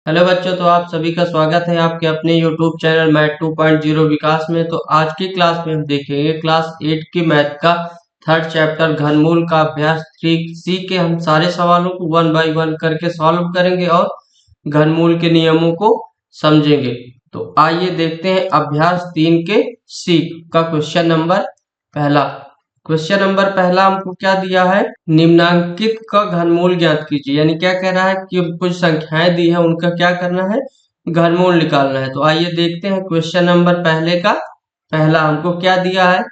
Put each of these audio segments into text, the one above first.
Hello बच्चों, तो आप सभी का स्वागत है आपके अपने YouTube चैनल मैथ 2.0 विकास में। तो आज की क्लास में हम देखेंगे क्लास 8 की मैथ का थर्ड चैप्टर घनमूल का अभ्यास 3C के हम सारे सवालों को 1 बाय 1 करके सॉल्व करेंगे और घनमूल के नियमों को समझेंगे। तो आइए देखते हैं अभ्यास 3 के C का क्वेश्चन नंबर पहला। क्वेश्चन नंबर पहला हमको क्या दिया है, निम्नांकित का घनमूल ज्ञात कीजिए। यानी क्या कह रहा है कि कुछ संख्याएं दी है, उनका क्या करना है, घनमूल निकालना है। तो आइए देखते हैं क्वेश्चन नंबर पहले का पहला हमको क्या दिया है,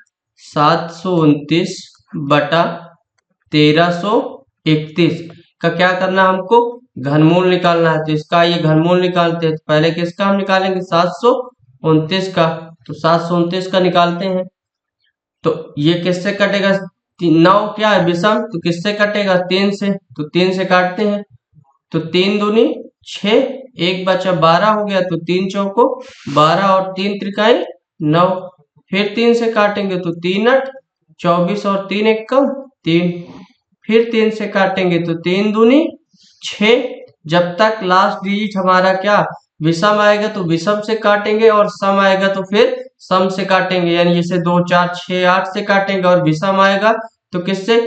729 बटा 1331 का क्या करना है, हमको घनमूल निकालना है। तो इसका ये घनमूल निकालते हैं। तो पहले किसका हम निकालेंगे, 729 का। तो 729 का निकालते हैं। तो ये किससे कटेगा, 9 क्या है विषम, तो किससे कटेगा, 3 से। तो 3 से काटते हैं। तो 3 दूनी 6, एक बचा 12 हो गया। तो 3 चौको 12 और 3 त्रिकाई 9। फिर 3 से काटेंगे तो 3 8 24 और 3 एक कम 3। फिर 3 से काटेंगे तो 3 दूनी 6। जब तक लास्ट डिजिट हमारा क्या विषम आएगा तो विषम से काटेंगे, और सम आएगा तो फिर सम से काटेंगे। यानी जैसे 2 4 6 8 से काटेंगे, और विषम आएगा तो किससे,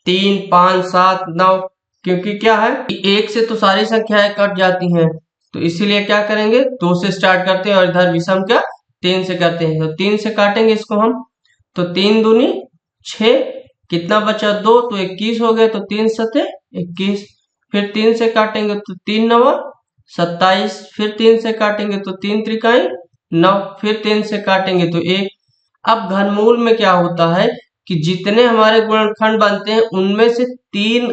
3 5 7 9। क्योंकि क्या है कि 1 से तो सारी संख्याएं कट जाती हैं, तो इसीलिए क्या करेंगे, 2 से स्टार्ट करते हैं और इधर विषम क्या 3 से करते हैं। तो 3 से काटेंगे इसको हम। तो 3 दूनी 6, कितना बचा 2, तो 21 हो गया। तो 3 सते 21। फिर 3 से काटेंगे तो 3 नवा 27। फिर 3 से काटेंगे तो 3 त्रिकाई 9। फिर 3 से काटेंगे तो 1। अब घनमूल में क्या होता है कि जितने हमारे गुणनखंड बनते हैं उनमें से 3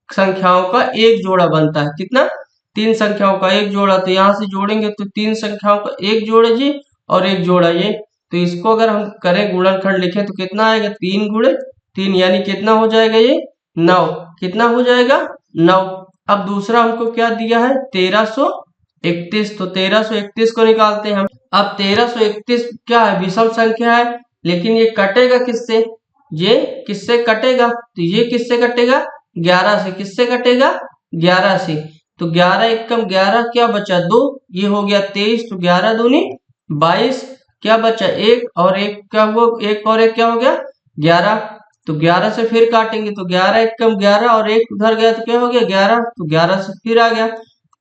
संख्याओं का एक जोड़ा बनता है। कितना, 3 संख्याओं का एक जोड़ा। तो यहाँ से जोड़ेंगे तो 3 संख्याओं का एक जोड़ा जी और एक जोड़ा ये। तो इसको अगर हम करें गुणनखंड लिखें तो कितना आएगा, 3 गुणे 3, यानी कितना हो जाएगा ये 9। कितना हो जाएगा 9। अब दूसरा हमको क्या दिया है, 1331। तो 1331 को निकालते हैं हम। अब 1331 क्या है, विषम संख्या है, लेकिन ये कटेगा किससे, ये किससे कटेगा, तो ये किससे कटेगा 11 से। किससे कटेगा 11 से। तो 11 एक कम 11, क्या बचा 2, ये हो गया 23। तो 11 दूनी 22, क्या बचा 1 और 1 क्या हुआ, 1 और 1 क्या हो गया 11। तो 11 से फिर काटेंगे तो 11 एक कम 11 और 1 उधर गया तो क्या हो गया 11। तो 11 से फिर आ गया।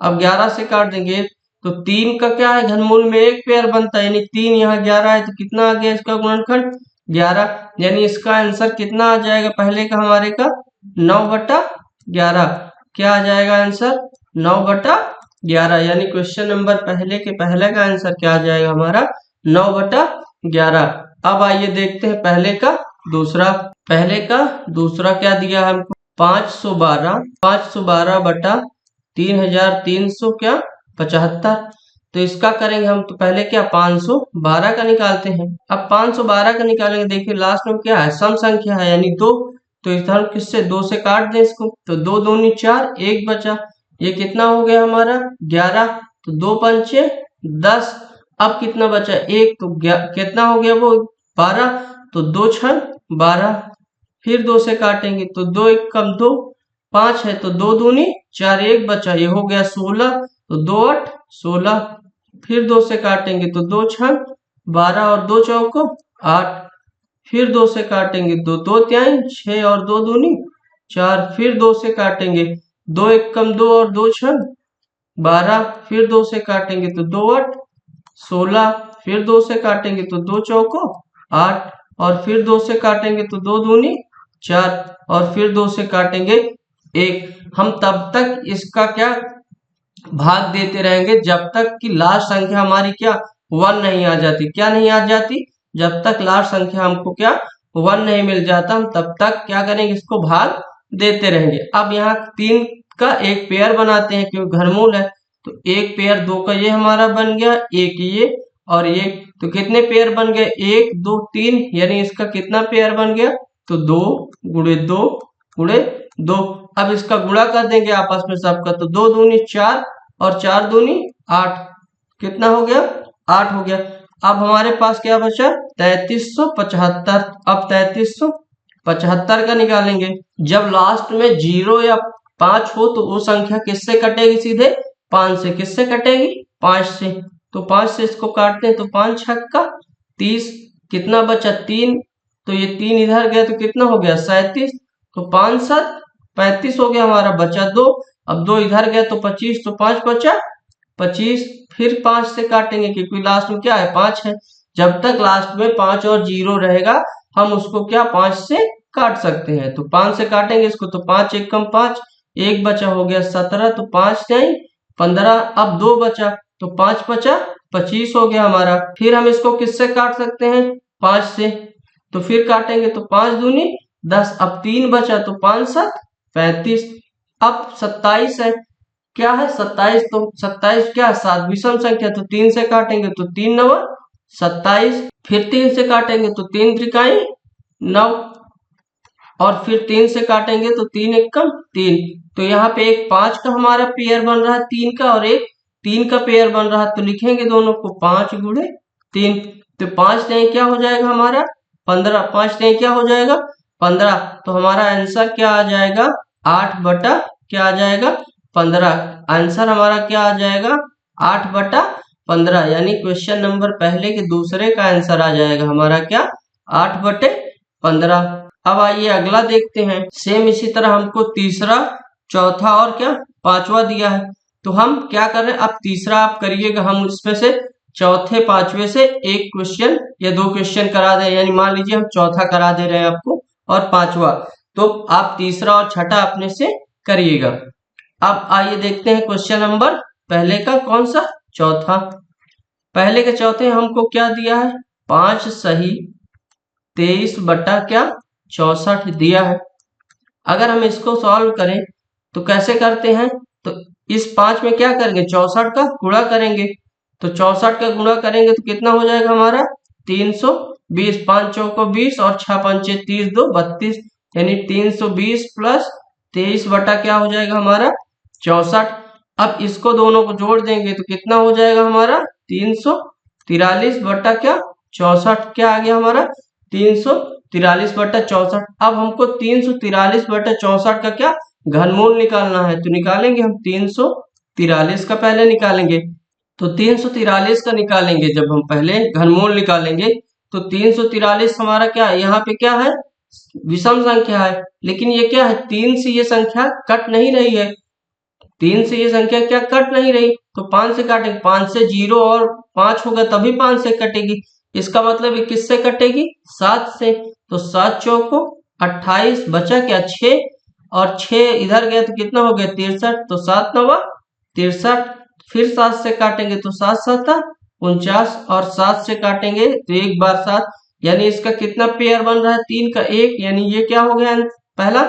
अब 11 से काट देंगे तो 3 का क्या है, घनमूल में एक पेयर बनता है, यानी 3 यहाँ 11 है। तो कितना आ गया इसका गुणनखंड 11। यानी इसका आंसर कितना आ जाएगा, पहले का हमारे का 9/11। क्या आ जाएगा आंसर 9/11। यानी क्वेश्चन नंबर पहले के पहले का आंसर क्या आ जाएगा हमारा 9/11। अब आइए देखते हैं पहले का दूसरा। पहले का दूसरा क्या दिया है हमको, 512 बटा 3300 क्या 75। तो इसका करेंगे हम। तो पहले क्या 512 का निकालते हैं। अब 512 का निकालेंगे, देखिए लास्ट में क्या है, सम संख्या है यानी 2। तो इस तरह किससे 2 से काट दें इसको। तो 2 दूनी 4, 1 बचा। ये कितना हो गया हमारा 11। तो 2 पंचे 10। अब कितना बचा 1, तो कितना हो गया वो 12। तो 2 छन 12। फिर 2 से काटेंगे तो 2 एक कम 2, 5 है। तो 2 दूनी 4, 1 बचा, ये हो गया 16। तो 2 8 16। फिर 2 से काटेंगे तो 2 छन 12 और 2 चौको 8। फिर 2 से काटेंगे तो 2 त्याई 6 और 2 दूनी 4। फिर 2 से काटेंगे 2 एक कम 2 और 2 छन 12। फिर 2 से काटेंगे तो 2 8 16। फिर 2 से काटेंगे तो 2 चौको 8। और फिर 2 से काटेंगे तो 2 दूनी 4। और फिर 2 से काटेंगे 1। हम तब तक इसका क्या भाग देते रहेंगे जब तक कि लास्ट संख्या हमारी क्या 1 नहीं आ जाती। क्या नहीं आ जाती, जब तक लास्ट संख्या हमको क्या 1 नहीं मिल जाता, हम तब तक क्या करेंगे, इसको भाग देते रहेंगे। अब यहाँ 3 का एक पेयर बनाते हैं क्योंकि घनमूल है। तो एक पेयर 2 का ये हमारा बन गया, एक ये और ये। तो कितने पेयर बन गए, 1 2 3, यानी इसका कितना पेयर बन गया, तो 2 गुणे 2 गुणे 2। अब इसका गुणा कर देंगे आपस में सबका। तो 2 दूनी 4 और 4 दूनी 8, कितना हो गया 8 हो गया। अब हमारे पास क्या बचा 3375। अब 3375 का निकालेंगे। जब लास्ट में 0 या 5 हो तो वो संख्या किससे कटेगी, सीधे 5 से किससे कटेगी? 5 से। तो 5 से इसको काटते हैं तो 5 छक्का 30, कितना बचा? 3। तो ये 3 इधर गया तो कितना हो गया? 37। तो 5 7 35 हो गया हमारा, बचा 2। अब 2 इधर गया तो 25, तो 5 बचा 25। फिर 5 से काटेंगे क्योंकि लास्ट में क्या है? 5 है। जब तक लास्ट में 5 और 0 रहेगा हम उसको क्या 5 से काट सकते हैं। तो 5 से काटेंगे इसको तो 5 एक कम 5, 1 बचा हो गया 17, तो 5 नहीं 15। अब 2 बचा तो 5 बचा 25 हो गया हमारा। फिर हम इसको किससे काट सकते हैं? 5 से। तो फिर काटेंगे तो 5 दूनी 10। अब 3 बचा तो 5 7 35। अब 27 है, क्या है? 27। तो 27 क्या है? 7 विषम संख्या, तो 3 से काटेंगे तो 3 9 27। फिर 3 से काटेंगे तो 3 त्रिकाई 9, और फिर 3 से काटेंगे तो 3 एक कम 3। तो यहाँ पे एक 5 का हमारा पेयर बन रहा है 3 का, और एक 3 का पेयर बन रहा है। तो लिखेंगे दोनों को 5 गुणे 3। तो 5 नहीं क्या हो जाएगा हमारा? 15। 5 नहीं क्या हो जाएगा? 15। तो हमारा आंसर क्या आ जाएगा? 8 बटा क्या आ जाएगा? 15। आंसर हमारा क्या आ जाएगा? 8 बटा 15। यानी क्वेश्चन नंबर पहले के दूसरे का आंसर आ जाएगा हमारा क्या? 8 बटे 15। अब आइए अगला देखते हैं। सेम इसी तरह हमको तीसरा, चौथा और क्या 5वां दिया है। तो हम क्या कर रहे हैं? अब तीसरा आप करिएगा, हम उसमें से चौथे 5वें से एक क्वेश्चन या 2 क्वेश्चन करा दें। यानी मान लीजिए हम चौथा करा दे रहे हैं आपको और 5वां, तो आप तीसरा और छठा अपने से करिएगा। अब आइए देखते हैं क्वेश्चन नंबर पहले का, कौन सा? चौथा। पहले के चौथे हमको क्या दिया है? 5 सही 23 बटा क्या 64 दिया है। अगर हम इसको सॉल्व करें तो कैसे करते हैं? तो इस 5 में क्या करेंगे? 64 का गुणा करेंगे। तो 64 का गुणा करेंगे तो कितना हो जाएगा हमारा? 320। 5 चौको 20 और 6 पंचे 30, 2 32, यानी 320 प्लस 23 बटा क्या हो जाएगा हमारा? 64। अब इसको दोनों को जोड़ देंगे तो कितना हो जाएगा हमारा? 343 बटा क्या 64। क्या आ गया हमारा? 343 बटा 64। अब हमको 343 बटा 64 का क्या घनमूल निकालना है। तो निकालेंगे हम 343 का पहले निकालेंगे। तो 343 का निकालेंगे जब हम पहले घनमूल निकालेंगे तो 343 हमारा क्या है? यहाँ पे क्या है? विषम संख्या है, लेकिन ये क्या है? 3 से ये संख्या कट नहीं रही है। 3 से ये संख्या क्या कट नहीं रही, तो 5 से काटेंगे। 5 से 0 और 5 होगा तभी 5 से कटेगी। इसका मतलब ये किससे कटेगी? 7 से। तो 7 चौको 28, बचा क्या 6, और 6 इधर गया तो कितना हो गया? 63। तो 7 9 63। फिर 7 से काटेंगे तो 7 7 49, और 7 से काटेंगे तो एक बार 7, यानी इसका कितना पेयर बन रहा है? 3 का 1, यानी ये क्या हो गया? पहला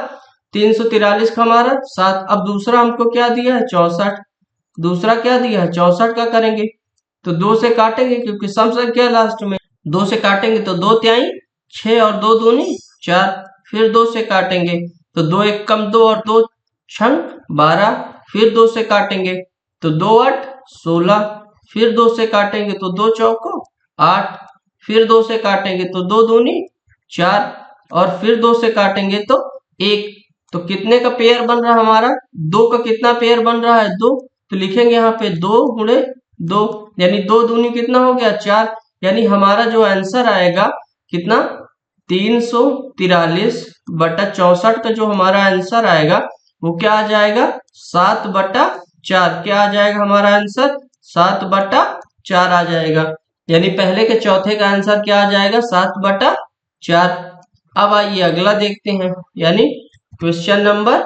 343 का हमारा 7। अब दूसरा हमको क्या दिया है? 64। दूसरा क्या दिया है? 64 का करेंगे तो 2 से काटेंगे क्योंकि सम संख्या लास्ट में। 2 से काटेंगे तो 2 त्याई 6 और 2 दूनी 4। फिर 2 से काटेंगे तो 2 एक कम 2 और 2 छंग 12। फिर 2 से काटेंगे तो 2 8 16। फिर 2 से काटेंगे तो 2 चौको 8। फिर 2 से काटेंगे तो 2 दूनी 4, और फिर 2 से काटेंगे तो 1। तो कितने का पेयर बन रहा है हमारा? 2 का कितना पेयर बन रहा है? 2। तो लिखेंगे यहाँ पे 2 गुणे 2, यानी 2 दूनी कितना हो गया? 4। यानी हमारा जो आंसर आएगा कितना? 343 बटा 64 का जो हमारा आंसर आएगा वो क्या आ जाएगा? 7 बटा 4। क्या आ जाएगा हमारा आंसर? 7 बटा 4 आ जाएगा। यानी पहले के चौथे का आंसर क्या आ जाएगा? 7 बटा 4। अब आइए अगला देखते हैं, यानी क्वेश्चन नंबर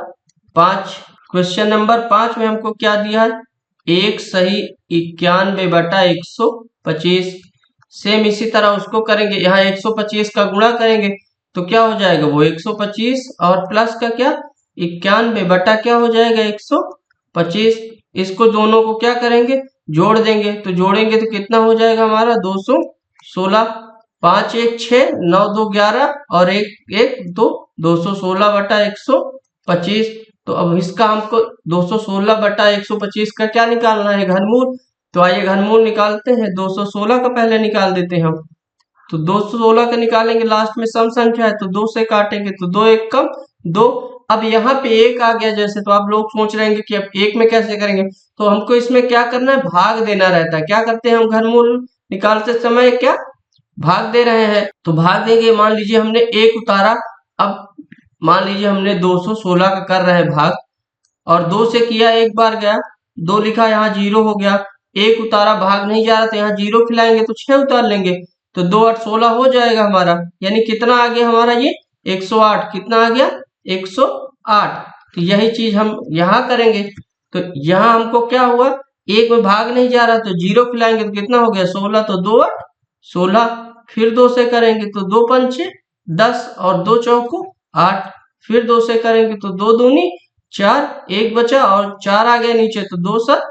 5। क्वेश्चन नंबर 5 में हमको क्या दिया है? 1 सही 91 बटा 125। सेम इसी तरह उसको करेंगे। यहाँ 125 का गुणा करेंगे तो क्या हो जाएगा? वो 125 और प्लस का क्या 91 बटा क्या हो जाएगा? 125। इसको दोनों को क्या करेंगे? जोड़ देंगे। तो जोड़ेंगे तो कितना हो जाएगा हमारा? 216। 5 1 6 9 2 11 और 1 1 2 216 बटा 125। तो अब इसका हमको 216 बटा 125 का क्या निकालना है? घनमूल। तो आइए घनमूल निकालते हैं। 216 का पहले निकाल देते हैं हम। तो 216 का निकालेंगे, लास्ट में सम संख्या है तो 2 से काटेंगे तो 2 एक कम 2। अब यहाँ पे एक आ गया जैसे, तो आप लोग सोच रहे हैं कि अब एक में कैसे करेंगे, तो हमको इसमें क्या करना है, भाग देना रहता है। क्या करते हैं हम घनमूल निकालते समय, क्या भाग दे रहे हैं, तो भाग देंगे। मान लीजिए हमने एक उतारा, अब मान लीजिए हमने 216 का कर रहे हैं भाग, और 2 से किया, एक बार गया, 2 लिखा, यहाँ 0 हो गया, एक उतारा, भाग नहीं जा रहा, तो यहाँ 0 खिलाएंगे तो 6 उतार लेंगे, तो 2 8 16 हो जाएगा हमारा। यानी कितना आ गया हमारा, ये 108। कितना आ गया, 108। तो यही चीज हम यहाँ करेंगे। तो यहाँ हमको क्या हुआ, एक में भाग नहीं जा रहा, तो 0 खिलाएंगे तो कितना हो गया, 16, तो 2 8 16। फिर 2 से करेंगे तो 2 पंचे 10 और 2 चौको 8। फिर 2 से करेंगे तो 2 दूनी 4, एक बचा और 4 आ गया नीचे, तो 2 7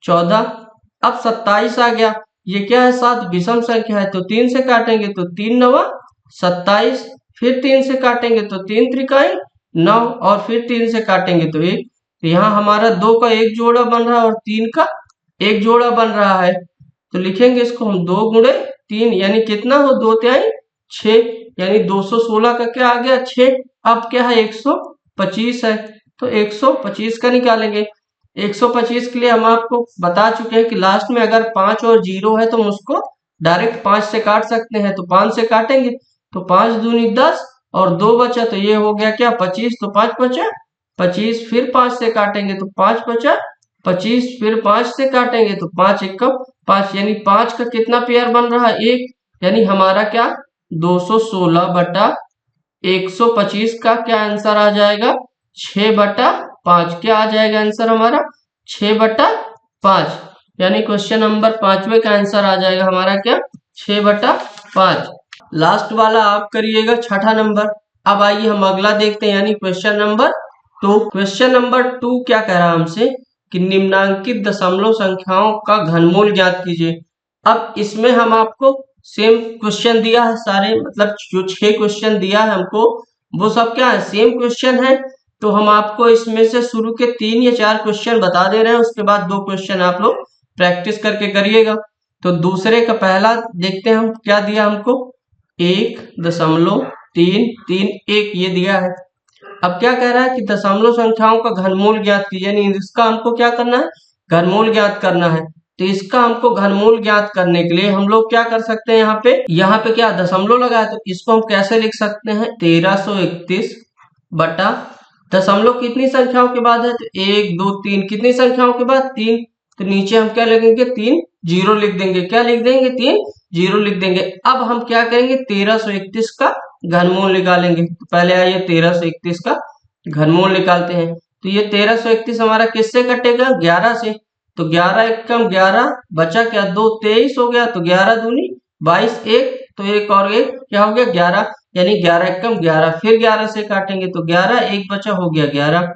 14। अब 27 आ गया, ये क्या है, 7 विषम संख्या है, तो 3 से काटेंगे तो 3 9 27। फिर 3 से काटेंगे तो 3 त्रिकाई 9, और फिर 3 से काटेंगे तो 1। तो यहाँ हमारा 2 का एक जोड़ा बन रहा है और 3 का एक जोड़ा बन रहा है, तो लिखेंगे इसको हम 2 गुणे 3, यानी कितना हो, 2 तिहाई 6, यानी 216 का क्या आ गया, 6। अब क्या है, 125 है, तो 125 का निकालेंगे। 125 के लिए हम आपको बता चुके हैं कि लास्ट में अगर 5 और 0 है तो हम उसको डायरेक्ट 5 से काट सकते हैं, तो 5 से काटेंगे तो 5 दूनी 10 और 2 बचा, तो ये हो गया क्या, 25, तो 5 बचा 25। फिर 5 से काटेंगे तो 5 बचा 25। फिर 5 से काटेंगे तो 5 1 5, यानी 5 का कितना पेयर बन रहा है, 1, यानी हमारा क्या, 216 बटा 125 का क्या आंसर आ जाएगा, 6 बटा 5। क्या आ जाएगा आंसर हमारा, 6 बटा 5, यानी क्वेश्चन नंबर 5वें का आंसर आ जाएगा हमारा क्या, 6 बटा 5। लास्ट वाला आप करिएगा, छठा नंबर। अब आइए हम अगला देखते हैं, यानी क्वेश्चन नंबर 2। क्वेश्चन नंबर 2 क्या कह रहा है हमसे कि निम्नांकित दशमलव संख्याओं का घनमूल ज्ञात कीजिए। अब इसमें हम आपको सेम क्वेश्चन दिया है सारे, मतलब जो 6 क्वेश्चन दिया है हमको, वो सब क्या है, सेम क्वेश्चन है। तो हम आपको इसमें से शुरू के 3 या 4 क्वेश्चन बता दे रहे हैं, उसके बाद 2 क्वेश्चन आप लोग प्रैक्टिस करके करिएगा। तो दूसरे का पहला देखते हैं हम, क्या दिया हमको, 1.331 ये दिया है। अब क्या कह रहा है कि दशमलव संख्याओं का घनमूल ज्ञात कीजिए, यानी इसका हमको क्या करना है, घनमूल ज्ञात करना है। तो इसका हमको घनमूल ज्ञात करने के लिए हम लोग क्या कर सकते हैं, यहाँ पे क्या दशमलव लगा है, तो इसको हम कैसे लिख सकते हैं, 1331 बटा दशमलव कितनी संख्याओं के बाद है, तो 1 2 3, कितनी संख्याओं के बाद, 3, तो नीचे हम क्या लिखेंगे, 3 0 लिख देंगे। क्या लिख देंगे, 3 0 लिख देंगे। अब हम क्या करेंगे, 1331 का घनमूल निकालेंगे। तो पहले आइए 1331 का घनमूल निकालते हैं। तो ये 1331 हमारा किससे कटेगा, 11 से, तो 11 एकम 11 बचा क्या, 2 23 हो गया, तो 11 दूनी 22, 1 तो 1 और 1 क्या हो गया, 11, यानी 11 एकम 11। फिर 11 से काटेंगे तो 11, 1 बचा, हो गया 11।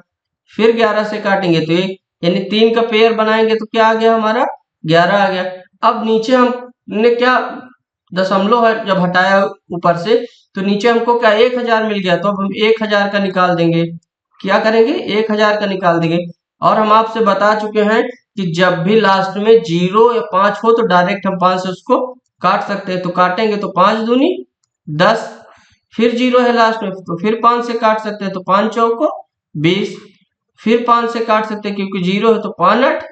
फिर 11 से काटेंगे तो 1, यानी 3 का पेयर बनाएंगे तो क्या आ गया हमारा, 11 आ गया। अब नीचे हमने क्या दशमलव है जब हटाया ऊपर से, तो नीचे हमको क्या 1000 मिल गया, तो अब हम 1000 का निकाल देंगे। क्या करेंगे, 1000 का निकाल देंगे। और हम आपसे बता चुके हैं कि जब भी लास्ट में 0 या 5 हो तो डायरेक्ट हम 5 से उसको काट सकते हैं। तो काटेंगे तो 5 दूनी 10, फिर 0 है लास्ट में, तो फिर 5 से काट सकते हैं, तो 5 चौको 20। फिर 5 से काट सकते हैं क्योंकि 0 है, तो 5 8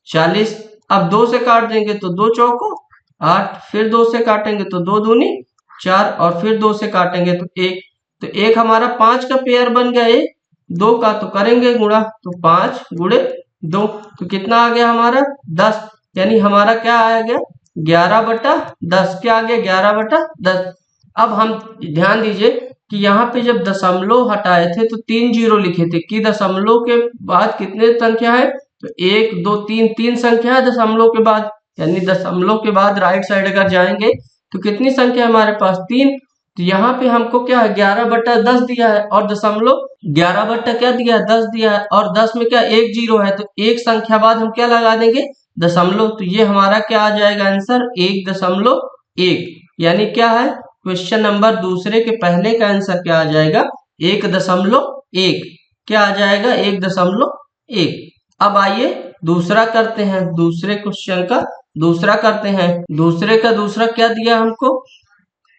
40। अब 2 से काट देंगे तो 2 चौको 8। फिर 2 से काटेंगे तो 2 दूनी 4, और फिर 2 से काटेंगे तो 1। तो 1 हमारा 5 का पेयर बन गया, 1 2 का, तो करेंगे गुणा, तो 5 गुणे 2, तो कितना आ गया हमारा 10, यानी हमारा क्या आ गया 11 बटा 10। क्या आ गया 11 बटा 10। अब हम ध्यान दीजिए कि यहाँ पे जब दशमलव हटाए थे तो 3 0 लिखे थे, कि दशमलव के बाद कितने संख्या है, तो 1 2 3 3 संख्या है दशमलव के बाद, यानी दशमलव के बाद राइट साइड अगर जाएंगे तो कितनी संख्या है हमारे पास, 3। तो यहाँ पे हमको क्या है 11 बटा 10 दिया है, और दशमलव 11 बटा क्या दिया है, 10 दिया है, और 10 में क्या 1 0 है, तो एक संख्या बाद हम क्या लगा देंगे, दशमलव। तो ये हमारा क्या आ जाएगा आंसर, 1.1, यानी क्या है क्वेश्चन नंबर दूसरे के पहले का आंसर क्या आ जाएगा, 1.1। क्या आ जाएगा 1.1। अब आइए दूसरा करते हैं, दूसरे क्वेश्चन का दूसरा करते हैं। दूसरे का दूसरा क्या दिया हमको,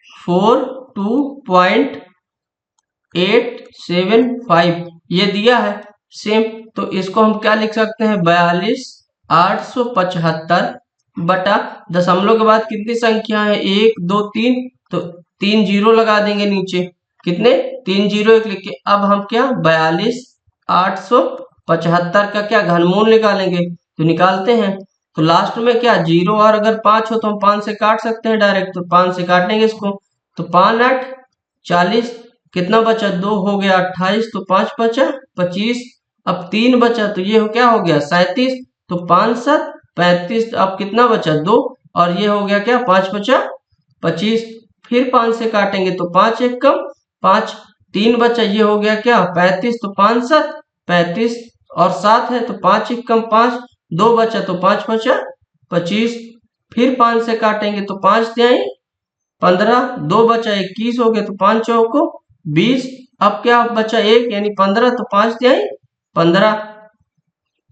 42.875 ये दिया है सेम, तो इसको हम क्या लिख सकते हैं 42,875 बटा दशमलव के बाद कितनी संख्या है 1 2 3, तो 3 जीरो लगा देंगे नीचे, कितने 3 जीरो 1 लिख के। अब हम क्या 42,875 का क्या घनमूल निकालेंगे, तो निकालते हैं। तो लास्ट में क्या जीरो और अगर 5 हो तो हम 5 से काट सकते हैं डायरेक्ट, तो 5 से काटेंगे इसको, तो 5 8 40, कितना बचा 2 हो गया 28, तो 5 बचा 25, अब 3 बचा तो ये क्या हो गया 37, तो 5 7 35, अब कितना बचा 2, और ये हो गया क्या 5 बचा 25, फिर 5 से काटेंगे तो 5 1 कम 5, 3 बचा ये हो गया क्या 35, तो 5 7 35, और 7 है तो 5 1 कम 5, 2 बचा तो 5 बचा 25, फिर 5 से काटेंगे तो 5 तिहाई 15, 2 बचा 21 हो गया, तो 5 चौको 20, अब क्या बचा 1 यानी 15, तो 5 तिहाई 15।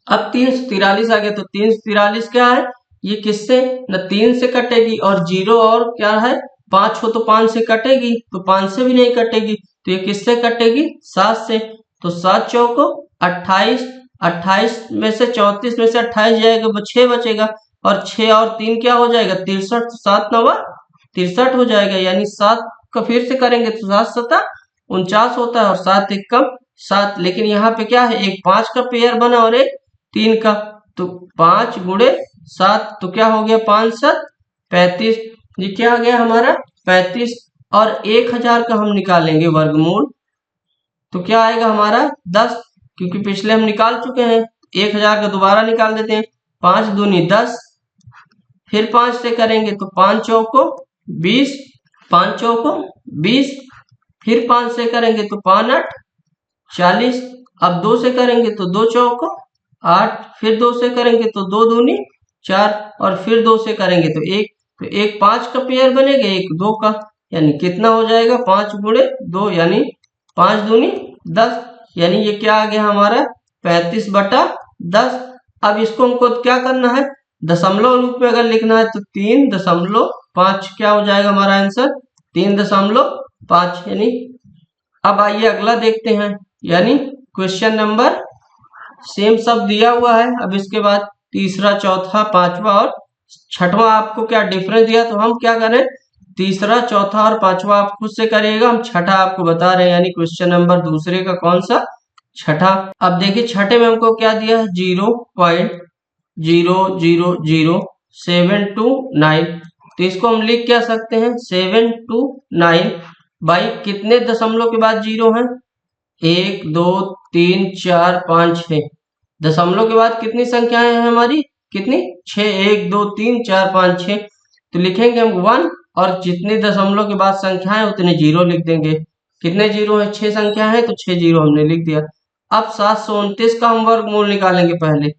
अब 343 आ गया, तो 343 क्या है, ये किससे न 3 से कटेगी, और जीरो और क्या है 5 हो तो 5 से कटेगी, तो 5 से भी नहीं कटेगी, तो ये किससे कटेगी 7 से, तो 7 चौको 28, 28 में से 34 में से 28 जाएगा 6 बचेगा, और 6 और 3 क्या हो जाएगा 63, 7 9 63 हो जाएगा, यानी 7 का फिर से करेंगे तो 7 7 49 होता है, और 7 1 कम 7, लेकिन यहाँ पे क्या है एक 5 का पेयर बना और एक 3 का, तो 5 गुणे 7, तो क्या हो गया 5 7 35, ये क्या आ गया हमारा 35, और 1000 का हम निकालेंगे वर्गमूल, तो क्या आएगा हमारा 10, क्योंकि पिछले हम निकाल चुके हैं, 1000 का दोबारा निकाल देते हैं, 5 दूनी 10, फिर 5 से करेंगे तो 5 चौको 20, 5 चौको 20, फिर 5 से करेंगे तो 5 8 40, अब 2 से करेंगे तो 2 चौको 8, फिर 2 से करेंगे तो 2 दूनी 4, और फिर 2 से करेंगे तो 1, तो एक 5 का पेयर बनेगा एक 2 का, यानी कितना हो जाएगा 5 गुणे 2 यानी 5 दूनी 10, यानी ये क्या आ गया हमारा 35 बटा 10। अब इसको हमको क्या करना है दशमलव रूप में अगर लिखना है तो 3.5 क्या हो जाएगा हमारा आंसर 3.5, यानी अब आइए अगला देखते हैं, यानी क्वेश्चन नंबर सेम सब दिया हुआ है। अब इसके बाद तीसरा चौथा पांचवा और छठवां आपको क्या डिफरेंस दिया, तो हम क्या करें तीसरा चौथा और पांचवा आप खुद से करिएगा, हम छठा आपको बता रहे हैं, यानी क्वेश्चन नंबर दूसरे का कौन सा छठा। अब देखिए छठे में हमको क्या दिया है 0.000729, तो इसको हम लिख क्या सकते हैं 729 बाई कितने दशमलव के बाद जीरो है 1 2 3 4 5 6, दशमलव के बाद कितनी संख्याएं हैं हमारी कितनी 6, 1 2 3 4 5 6, तो लिखेंगे हम 1, और जितने दशमलव के बाद संख्याएं उतने जीरो लिख देंगे, कितने जीरो है 6 संख्या है तो 6 जीरो हमने लिख दिया। अब 729 का हम वर्गमूल निकालेंगे पहले,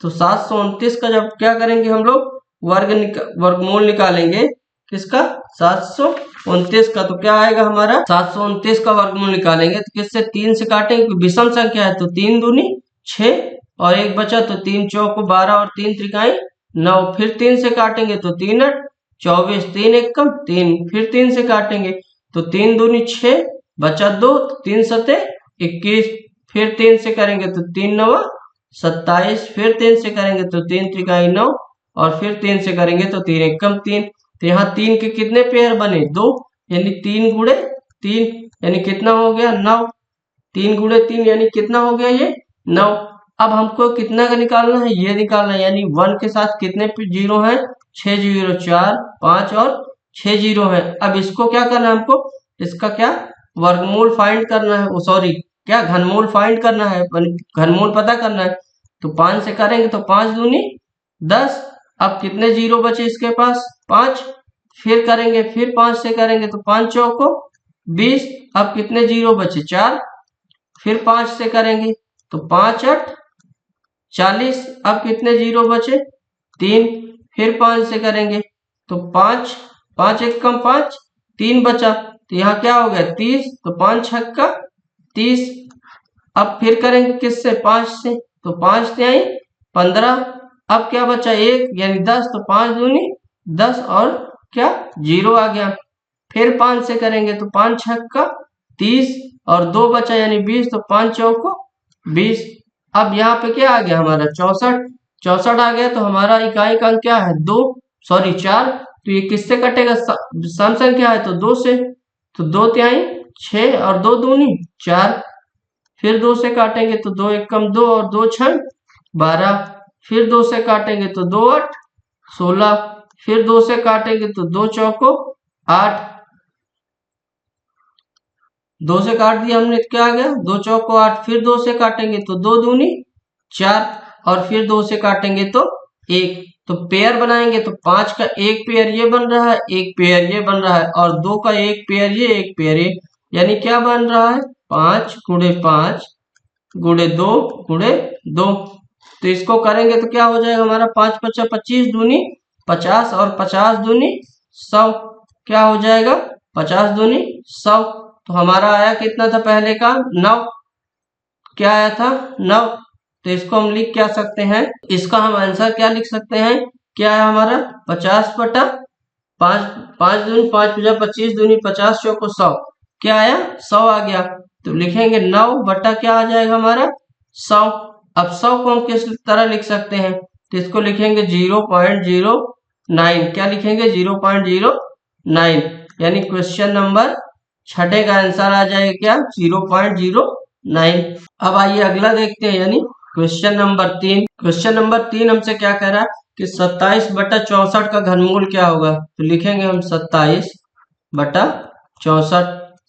तो 729 का जब क्या करेंगे हम लोग वर्गमूल निकालेंगे किसका 729 का, तो क्या आएगा हमारा 729 का वर्गमूल निकालेंगे तो किससे 3 से काटेंगे, विषम संख्या है तो 3 दूनी 6, और एक बचा तो 3 चौको 12, और 3 त्रिकाई 9, फिर 3 से काटेंगे तो 3 8 24, 3 1 कम 3, फिर 3 से काटेंगे तो 3 दूनी 6 बचा 2, 3 सते 21, फिर 3 से करेंगे तो 3 9 27, फिर 3 से करेंगे तो 3 त्रिकाई 9, और फिर 3 से करेंगे तो 3 1 कम 3, तो यहाँ 3 के कितने पेयर बने 2, यानी 3 गुणे 3 यानी कितना हो गया 9, 3 गुणे 3 यानी कितना हो गया ये 9। अब हमको कितना का निकालना है ये निकालना है, यानी 1 के साथ कितने जीरो हैं 6 जीरो 4 5 और 6 जीरो है। अब इसको क्या करना है हमको इसका क्या वर्गमूल फाइंड करना है, सॉरी क्या घनमूल फाइंड करना है, घनमूल पता करना है, तो 5 से करेंगे तो 5 दूनी 10, अब कितने जीरो बचे इसके पास 5, फिर करेंगे फिर 5 से करेंगे तो 5 चौको 20, अब कितने जीरो बचे 4, फिर 5 से करेंगे तो 5 8 40, अब कितने जीरो बचे 3, फिर 5 से करेंगे तो 5 5 1 कम 5, 3 बचा, तो यहाँ क्या हो गया 30, तो 5 छक्का 30, अब फिर करेंगे किससे 5 से, तो 5 तिहाई 15, अब क्या बचा 1 यानी 10, तो 5 दूनी 10, और क्या जीरो आ गया, फिर 5 से करेंगे तो 5 छक्का 30, और 2 बचा यानी 20, तो 5 चौको 20। अब यहाँ पे क्या आ गया हमारा 64, 64 आ गया, तो हमारा इकाई का अंक क्या है 2, सॉरी 4। तो ये किससे कटेगा, सम संख्या है तो 2 से, तो 2 तिहाई 6 और 2 दूनी 4। फिर 2 से काटेंगे तो 2 एकम 2 और 2 छंग 12। फिर 2 से काटेंगे तो 2 8 16। फिर 2 से काटेंगे तो 2 चौको 8। 2 से काट दिया हमने तो क्या आ गया 2 चौको 8। फिर 2 से काटेंगे तो 2 दूनी 4 और फिर 2 से काटेंगे तो 1। तो पेयर बनाएंगे तो 5 का एक पेयर ये बन रहा है, एक पेयर ये बन रहा है, और 2 का एक पेयर ये, एक पेयर ये, यानी क्या बन रहा है 5 गुणे 5 गुणे 2 गुणे 2। तो इसको करेंगे तो क्या हो जाएगा हमारा 5 5 25 दूनी 50 और 50 दूनी 100। क्या हो जाएगा 50 दूनी 100। तो हमारा आया कितना था पहले का 9, क्या आया था 9। तो इसको हम लिख क्या सकते हैं, इसका हम आंसर क्या लिख सकते हैं, क्या है हमारा 50 बटा 5, 5 दूनी 5 50 25 दूनी 50 चौको 100, क्या आया 100 आ गया। तो लिखेंगे 9 बटा क्या आ जाएगा हमारा 100। अब 100 को हम किस तरह लिख सकते हैं, तो इसको लिखेंगे 0.09, क्या लिखेंगे 0.09, यानी क्वेश्चन नंबर छठे का आंसर आ जाएगा क्या 0.09। अब आइए अगला देखते हैं, यानी क्वेश्चन नंबर 3। क्वेश्चन नंबर 3 हमसे क्या कह रहा है कि 27 बटा 64 का घनमूल क्या होगा। तो लिखेंगे हम 27 बटा 64।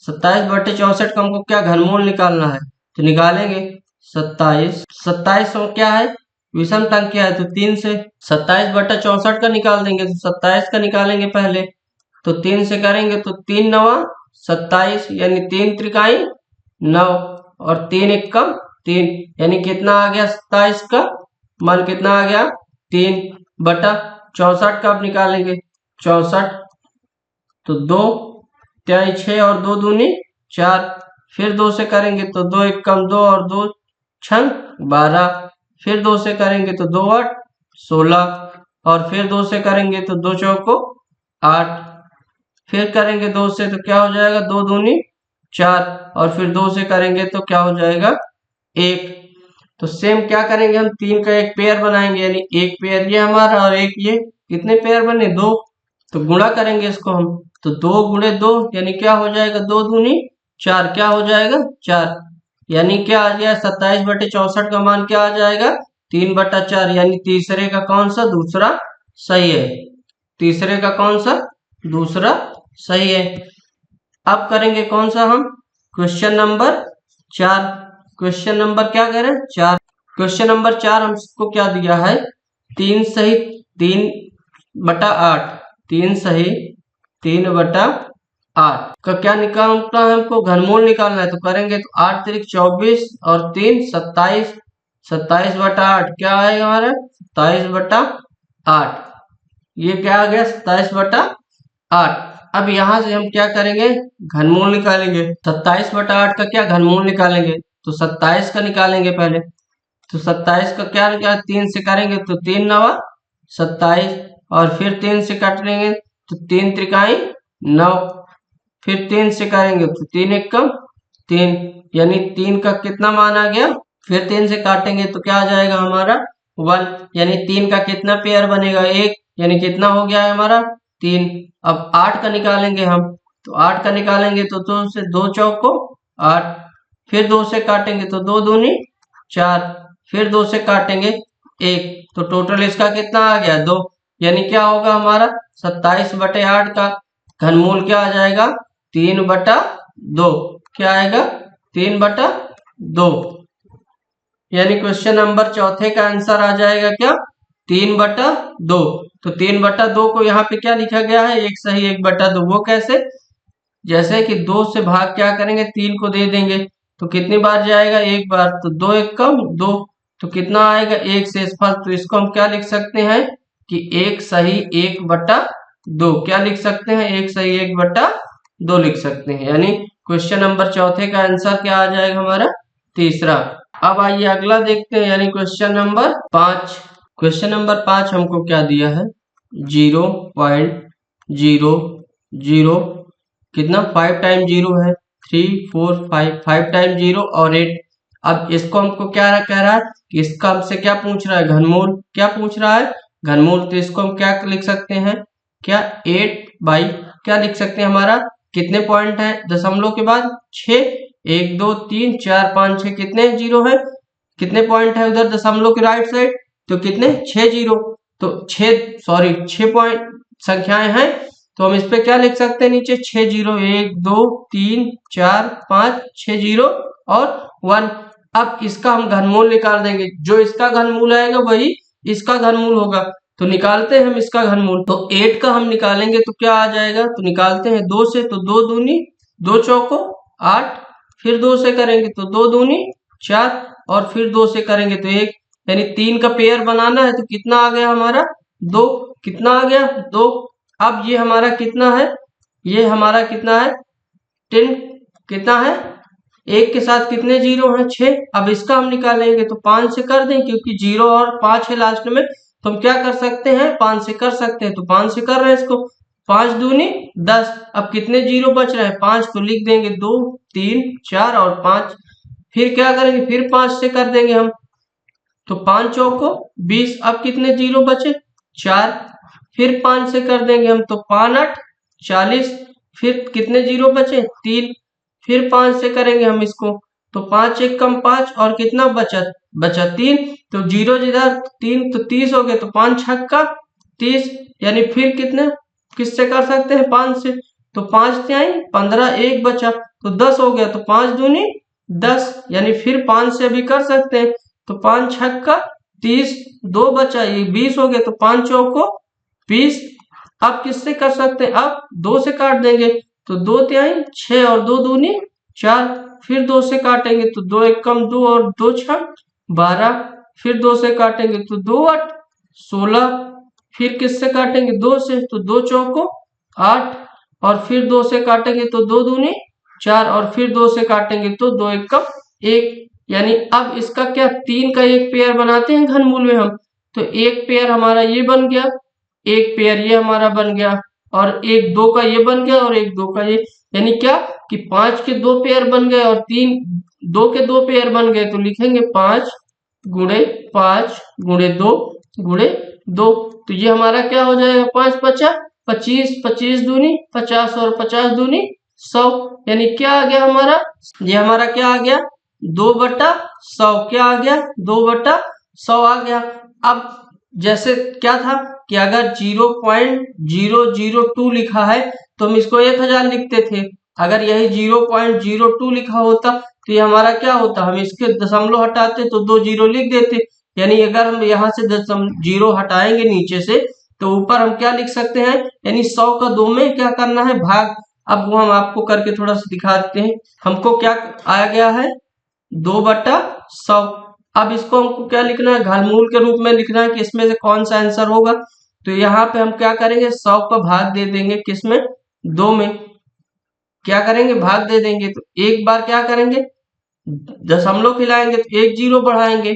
27 बटे 64 का हमको क्या घनमूल निकालना है, तो निकालेंगे 27, 27 क्या है विषम संख्या है तो 3 से 27 बटा 64 का निकाल देंगे, तो 27 का निकालेंगे पहले, तो 3 से करेंगे तो 3 9 27, यानी 3 त्रिकाई 9 और 3 एकम 3, यानी कितना आ गया 27 का मान कितना आ गया 3 बटा 64 का अब निकालेंगे 64, तो 2 तिहाई 6 और 2 दूनी 4। फिर 2 से करेंगे तो 2 एकम 2 और 2 छंग 12। फिर 2 से करेंगे तो 2 8 16 और फिर 2 से करेंगे तो 2 चौको 8। फिर करेंगे 2 से तो क्या हो जाएगा 2 दूनी 4 और फिर 2 से करेंगे तो क्या हो जाएगा 1। तो सेम क्या करेंगे हम 3 का एक पेयर बनाएंगे, यानी एक पेयर ये हमारा और एक ये, कितने पेयर बने 2। तो गुणा करेंगे इसको हम, तो 2 गुणे 2 यानी क्या हो जाएगा 2 दूनी 4, क्या हो जाएगा 4, यानी क्या आ गया 27 बटे 64 का मान क्या आ जाएगा 3 बटा 4, यानी तीसरे का कौन सा दूसरा सही है, तीसरे का कौन सा दूसरा सही है। अब करेंगे कौन सा हम क्वेश्चन नंबर 4। क्वेश्चन नंबर क्या करें 4। क्वेश्चन नंबर 4 हमको क्या दिया है 3 सही 3 बटा 8, 3 सही 3 बटा 8 का क्या निकालना है हमको घनमूल निकालना है। तो करेंगे तो 8 तिरिक 24 और 3 27, 27 बटा 8 क्या आएगा हमारा 27 बटा 8, ये क्या आ गया 27 बटा 8। अब यहाँ से हम क्या करेंगे घनमूल निकालेंगे, 27 बटा 8 का क्या घनमूल निकालेंगे, तो 27 का निकालेंगे पहले, तो 27 का क्या निकाल 3 से करेंगे तो 3 9 27 और फिर 3 से काटेंगे तो 3 त्रिकाई 9, फिर 3 से करेंगे तो 3 एकम 3, यानी 3 का कितना मान आ गया। फिर 3 से काटेंगे तो क्या आ जाएगा हमारा 1, यानी 3 का कितना पेयर बनेगा 1, यानी कितना हो गया है हमारा 3। अब 8 का निकालेंगे हम, तो 8 का निकालेंगे तो 2 से 2 चौको 8, फिर 2 से काटेंगे तो 2 दूनी 4, फिर 2 से काटेंगे 1, तो टोटल इसका कितना आ गया 2, यानी क्या होगा हमारा 27 बटे 8 का घनमूल क्या आ जाएगा 3 बटा 2, क्या आएगा 3 बटा 2, यानी क्वेश्चन नंबर चौथे का आंसर आ जाएगा क्या 3 बटा 2। तो 3 बटा 2 को यहाँ पे क्या लिखा गया है 1 सही 1 बटा 2, वो कैसे, जैसे कि 2 से भाग क्या करेंगे 3 को दे देंगे तो कितनी बार जाएगा 1 बार, तो 2 एकम 2, तो कितना आएगा 1 शेषफल। तो इसको हम क्या लिख सकते हैं कि 1 सही 1 बटा 2, क्या लिख सकते हैं 1 सही 1 बटा 2 लिख सकते हैं, यानी क्वेश्चन नंबर चौथे का आंसर क्या आ जाएगा हमारा तीसरा। अब आइए अगला देखते हैं, यानी क्वेश्चन नंबर 5। क्वेश्चन नंबर 5 हमको क्या दिया है 0.00 कितना 5 टाइम 0 है 3 4 5, 5 टाइम 0 और 8। अब इसको हमको क्या कह रहा है कि इसका हमसे क्या पूछ रहा है, घनमूल क्या पूछ रहा है, घनमूल। तो इसको हम क्या लिख सकते हैं, क्या 8 बाई क्या लिख सकते हैं, हमारा कितने पॉइंट है दशमलव के बाद 6, 1 2 3 4 5 6 कितने जीरो है, कितने पॉइंट है उधर दशमलव के राइट साइड, तो कितने 6 जीरो, तो 6 पॉइंट संख्याएं हैं। तो हम इस पे क्या लिख सकते हैं नीचे 6 जीरो, 1 2 3 4 5 6 जीरो और 1। अब इसका हम घनमूल निकाल देंगे, जो इसका घनमूल आएगा वही इसका घनमूल होगा। तो निकालते हैं हम इसका घनमूल। तो 8 का हम निकालेंगे तो क्या आ जाएगा, तो निकालते हैं 2 से, तो 2 दूनी 2 चौको 8, फिर 2 से करेंगे तो 2 दूनी 4 और फिर 2 से करेंगे तो 1, यानी 3 का पेयर बनाना है। तो कितना आ गया हमारा 2, कितना आ गया 2। अब ये हमारा कितना है, ये हमारा कितना है 10, कितना है, एक के साथ कितने जीरो हैं 6। अब इसका हम निकालेंगे तो 5 से कर दें, क्योंकि 0 और 5 है लास्ट में, तो हम क्या कर सकते हैं 5 से कर सकते हैं। तो 5 से कर रहे हैं इसको, 5 दूनी 10। अब कितने जीरो बच रहे हैं 5, तो लिख देंगे 2 3 4 और 5। फिर क्या करेंगे, फिर 5 से कर देंगे हम, तो 5 चौको 20। अब कितने जीरो बचे 4, फिर 5 से कर देंगे हम, तो 5 8 40। फिर कितने जीरो बचे 3, फिर 5 से करेंगे हम इसको, तो 5 एक कम 5 और कितना बचा बचा 3। तो जीरो जिधर 3 तो 30 हो गए, तो 5 छक्का 30, यानी फिर कितने किससे कर सकते हैं 5 से, तो 5 से आई 15, एक बचा तो 10 हो गया, तो 5 दूनी 10, यानी फिर 5 से भी कर सकते हैं। तो 5 छक्का 30, 2 बचा ये 20 हो गया, तो 5 चौको 20। अब किससे कर सकते हैं, अब 2 से काट देंगे, तो 2 तिहाई 6 और 2 दूनी 4, फिर 2 से काटेंगे तो 2 एक कम 2 और 2 छह 12, फिर 2 से काटेंगे तो 2 8 16, फिर किससे काटेंगे 2 से, तो 2 चौको 8 और फिर 2 से काटेंगे तो 2 दूनी 4 और फिर 2 से काटेंगे तो 2 एक कम 1, यानी अब इसका क्या 3 का एक पेयर बनाते हैं घनमूल में हम। तो एक पेयर हमारा ये बन गया, एक पेयर ये हमारा बन गया, और एक 2 का ये बन गया और एक 2 का ये, यानी क्या कि 5 के 2 पेयर बन गए और 3 2 के 2 पेयर बन गए। तो लिखेंगे 5 गुणे 5 गुणे 2 गुणे 2। तो ये हमारा क्या हो जाएगा 5 पचा 25, 25 दूनी 50 और 50 दूनी 100, यानी क्या आ गया हमारा, ये हमारा क्या आ गया 2/100, क्या आ गया 2/100 आ गया। अब जैसे क्या था कि अगर 0.002 लिखा है तो हम इसको 1000 लिखते थे, अगर यही 0.02 लिखा होता तो ये हमारा क्या होता, हम इसके दशमलव हटाते तो 2 जीरो लिख देते, यानी अगर हम यहाँ से जीरो हटाएंगे नीचे से तो ऊपर हम क्या लिख सकते हैं, यानी 100 का 2 में क्या करना है भाग। अब वो हम आपको करके थोड़ा सा दिखा देते हैं, हमको क्या आ गया है 2/100। अब इसको हमको क्या लिखना है, घनमूल के रूप में लिखना है कि इसमें से कौन सा आंसर होगा। तो यहाँ पे हम क्या करेंगे 100 का भाग दे देंगे किसमें 2 में, क्या करेंगे भाग दे देंगे, तो एक बार क्या करेंगे दशमलव खिलाएंगे तो 1 जीरो बढ़ाएंगे,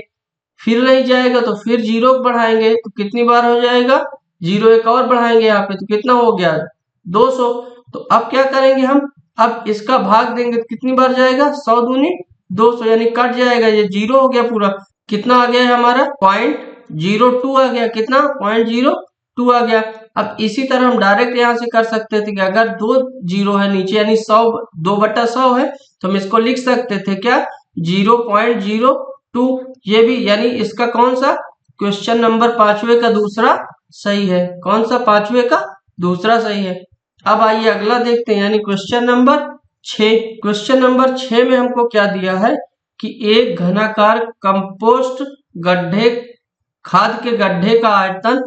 फिर नहीं जाएगा तो फिर 0 बढ़ाएंगे, तो कितनी बार हो जाएगा 0 एक और बढ़ाएंगे यहाँ पे, तो कितना हो गया 200। तो अब क्या करेंगे हम, अब इसका भाग देंगे तो कितनी बार जाएगा 100 दूनी 200, यानी कट जाएगा, ये 0 हो गया पूरा, कितना आ गया है हमारा 0.02 आ गया, कितना 0.02 आ गया। अब इसी तरह हम डायरेक्ट यहाँ से कर सकते थे कि अगर 2 जीरो है नीचे यानी 100 2/100 है, तो हम इसको लिख सकते थे क्या 0.02, ये भी यानी इसका कौन सा क्वेश्चन नंबर 5वें का दूसरा सही है, कौन सा 5वें का दूसरा सही है। अब आइए अगला देखते हैं, यानी क्वेश्चन नंबर 6। क्वेश्चन नंबर 6 में हमको क्या दिया है कि एक घनाकार कंपोस्ट गड्ढे खाद के गड्ढे का आयतन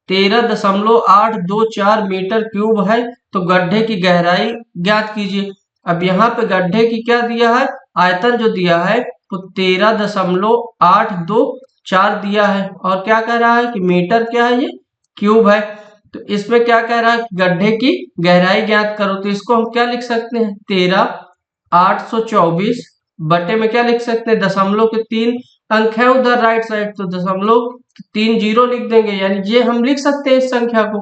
13.824 मीटर क्यूब है, तो गड्ढे की गहराई ज्ञात कीजिए। अब यहाँ पे गड्ढे की क्या दिया है, आयतन जो दिया है तो 13.824 दिया है, और क्या कह रहा है कि मीटर क्या है ये क्यूब है। तो इसमें क्या कह रहा है कि गड्ढे की गहराई ज्ञात करो, तो इसको हम क्या लिख सकते हैं 13,824 बटे में क्या लिख सकते हैं दशमलव के 3 अंक है उधर राइट साइड, तो दशमलव 3 जीरो लिख देंगे, यानी ये हम लिख सकते हैं इस संख्या को।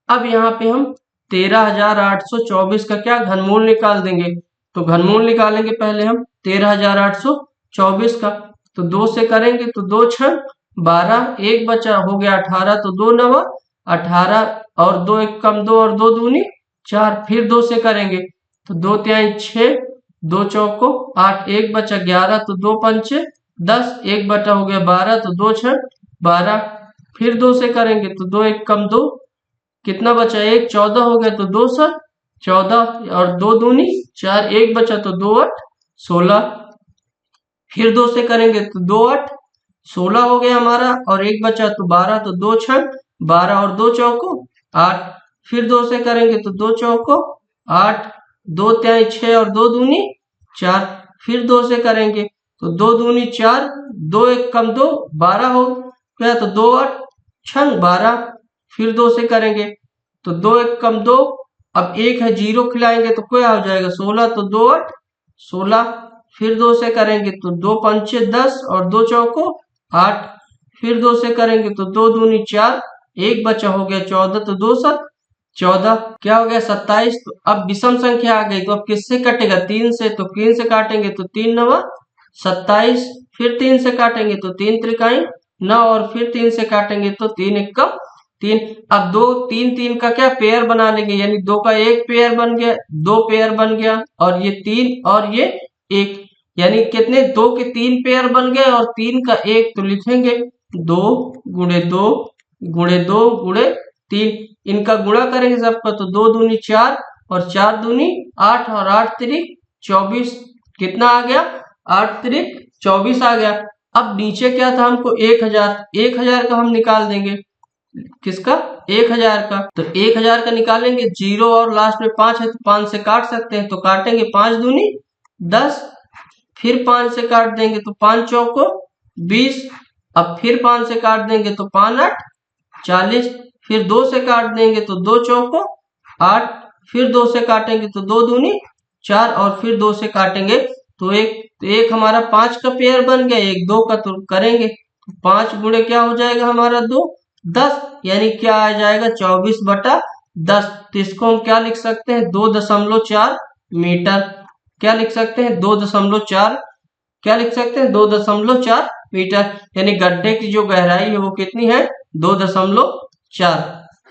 अब यहाँ पे हम 13,824 का क्या घनमूल निकाल देंगे, तो घनमूल निकालेंगे पहले हम 13,824 का। तो 2 से करेंगे तो 2 6 12, एक बचा हो गया 18, तो 2 9 18 और 2 1 कम 2 और 2 दूनी 4। फिर 2 से करेंगे तो 2 3 6, 2 चौको 8, एक बचा 11, तो 2 5 10, एक बटा हो गया 12, तो 2 6 12। फिर 2 से करेंगे तो 2 1 कम 2, कितना बचा 1, 14 हो गया, तो 2 7 14 और 2 दूनी 4, एक बचा तो 2 8 16। फिर 2 से करेंगे तो 2 8 16 हो गया हमारा, और एक बचा तो 12, तो 2 6 12 और 2 चौको 8। फिर 2 से करेंगे तो 2 चौको 8, 2 3 6 और 2 दूनी 4। फिर 2 से करेंगे तो 2 दूनी 4, 2 1 कम 2 12 हो गया, तो 2 8 6 12। फिर 2 से करेंगे तो 2 1 कम 2, अब एक है 0 खिलाएंगे तो क्या हो जाएगा 16, तो 2 8 16। फिर 2 से करेंगे तो 2 5 10 और 2 चौको 8। फिर 2 से करेंगे तो 2 दूनी 4, एक बचा हो गया 14, तो 2 7 14, क्या हो गया 27। तो अब विषम संख्या आ गई, तो अब किससे कटेगा 3 से, तो 3 से काटेंगे तो 3 9 27। फिर 3 से काटेंगे तो 3 त्रिकाई 9, और फिर 3 से काटेंगे तो 3 1 3। अब 2 3 3 का क्या पेयर बना लेंगे, यानी 2 का एक पेयर बन गया, 2 पेयर बन गया, और ये 3 और ये 1, यानी कितने 2 के 3 पेयर बन गए और 3 का 1, तो लिखेंगे 2 गुणे 2 गुणे 2 गुणे 3। इनका गुणा करेंगे सबका, तो 2 दूनी 4 और 4 दूनी 8 और 8 त्रिक 24, कितना आ गया 8 त्रिक 24 आ गया। अब नीचे क्या था हमको 1000, 1000 का हम निकाल देंगे, किसका 1000 का, तो 1000 का निकालेंगे, 0 और लास्ट में 5 है तो 5 से काट सकते हैं, तो काटेंगे 5 दूनी 10। फिर 5 से काट देंगे तो 5 चौको 20, अब फिर 5 से काट देंगे तो 5 8 40। फिर 2 से काट देंगे तो 2 चौको 8, फिर 2 से काटेंगे तो 2 दूनी 4, और फिर 2 से काटेंगे तो एक हमारा 5 का पेयर बन गया, एक 2 का, तो करेंगे 5 गुणे क्या हो जाएगा हमारा 2 10, यानी क्या आ जाएगा 24 बटा 10। तो इसको हम क्या लिख सकते हैं 2.4 मीटर। क्या लिख सकते हैं 2.4, क्या लिख सकते हैं 2.4 मीटर, यानी गड्ढे की जो गहराई है वो कितनी है 2.4।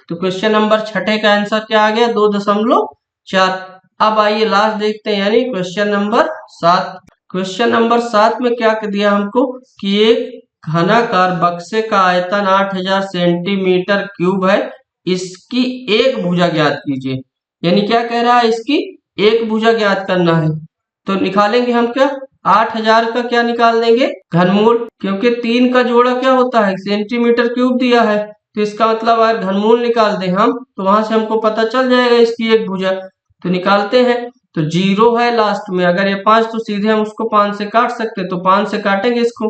तो क्वेश्चन नंबर 6 का आंसर क्या आ गया 2.4। अब आइए लास्ट देखते हैं, यानी क्वेश्चन नंबर 7। क्वेश्चन नंबर 7 में क्या दिया हमको कि एक घनाकार बक्से का आयतन 8000 सेंटीमीटर क्यूब है, इसकी एक भुजा ज्ञात कीजिए। यानी क्या कह रहा है, इसकी एक भुजा ज्ञात करना है। तो निकालेंगे हम क्या 8000 का क्या निकाल देंगे घनमूल, क्योंकि 3 का जोड़ा क्या होता है सेंटीमीटर क्यूब दिया है, तो इसका मतलब अगर घनमूल निकाल दें हम तो वहां से हमको पता चल जाएगा इसकी एक भुजा। तो निकालते हैं, तो 0 है लास्ट में, अगर ये 5 तो सीधे हम उसको 5 से काट सकते हैं, तो 5 से काटेंगे इसको,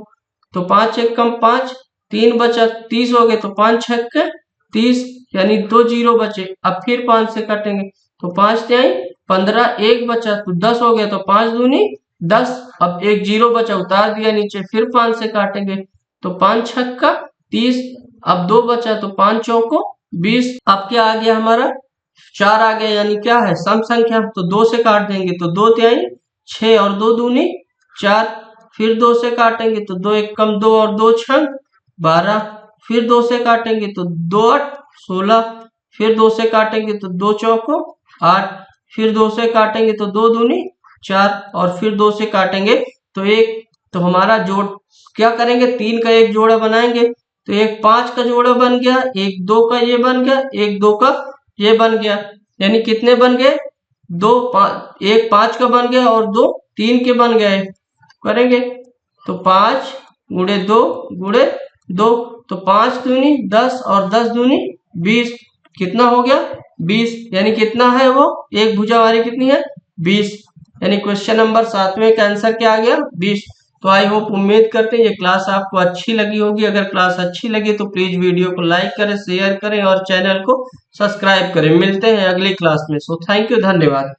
तो 5 1 कम 5, 3 बचा 30 हो गए, तो 5 6 30, यानी 2 0 बचे। अब फिर 5 से काटेंगे तो 5 3 15, एक बचा तो 10 हो गया, तो 5 दूनी 10, अब एक 0 बचा उतार दिया नीचे। फिर 5 से काटेंगे तो 5 6 30, अब 2 बचा तो 5 चौको 20। अब क्या आ गया हमारा 4 आ गया, यानी क्या है सम संख्या, तो 2 से काट देंगे तो 2 3 6 और 2 दूनी 4। फिर 2 से काटेंगे तो 2 1 कम 2 और 2 6 12। फिर 2 से काटेंगे तो 2 8 16। फिर 2 से काटेंगे तो 2 चौको 8। फिर 2 से काटेंगे तो 2 दूनी 4, और फिर 2 से काटेंगे तो 1। तो हमारा जोड़ क्या करेंगे 3 का एक जोड़ा बनाएंगे, तो एक 5 का जोड़ा बन गया, एक 2 का ये बन गया, एक 2 का ये बन गया, यानी कितने बन गए 2 5, एक 5 का बन गया और 2 3 के बन गए। करेंगे तो 5 गुणे 2 गुणे 2, तो 5 दूनी 10 और 10 दूनी 20, कितना हो गया 20, यानी कितना है वो एक भुजा हमारी कितनी है 20, यानी क्वेश्चन नंबर 7 में का आंसर क्या आ गया 20। तो आई होप उम्मीद करते हैं ये क्लास आपको अच्छी लगी होगी। अगर क्लास अच्छी लगी तो प्लीज वीडियो को लाइक करें, शेयर करें और चैनल को सब्सक्राइब करें। मिलते हैं अगली क्लास में। सो थैंक यू, धन्यवाद।